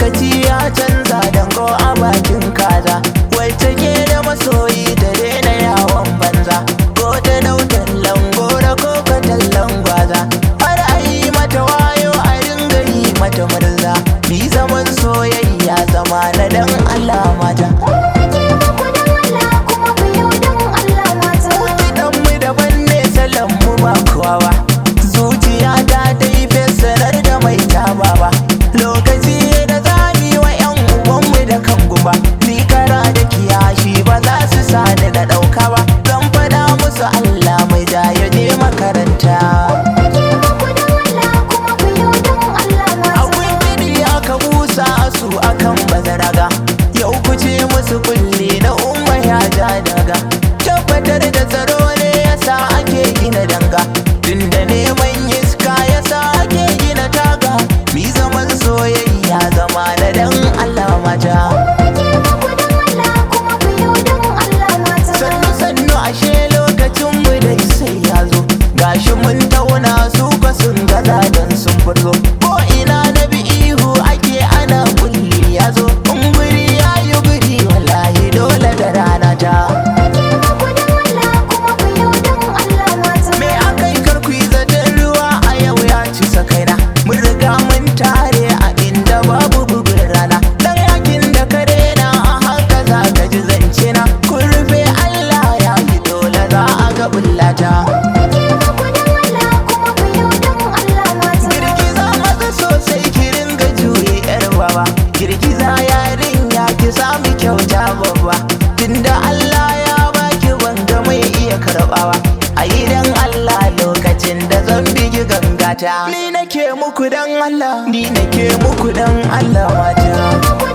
lokaci ya canza dango a bakin kaza, wacce ke da masoyi ta daina yawon banza, ko ta dautan langora ko ka tallan gwaza, har a yi mata wayo a dinga yi mata murza. Ni zaman soyayya zama na dan Allah mata. Kowa zuciya ta yi fesanar da mai taba ba, lokaci da zami wa yan uwanmu da kan guba, ni kara da kiyashi ba za su sani da ɗauka ba, zan fada musu Allah mai ja ya je makaranta. Akwai gidi aka busa su akan bazaraga, yau kuce musu kulli na umma ya ja daga, tabbatar da tsaro ne yasa ake gina danga, tunda neman iska yasa ake gina taga. Mi zaman soyayya zama na dan Allah mata. Sannu sannu ashe lokacin mu dai sai ya zo, gashi mun tauna su ka sun gaza dan sun fito, ko ina na bi ihu ake ana kulli ya zo, in guri ya yi guri wallahi dole da rana ta. Girgiza yarinya ki sami kyauta babba, tunda Allah ya baki banga mai iya karbawa, a idan Allah lokacin da zan bigi gangata. Ni nake muku dan Allah, ni nake muku dan Allah mata.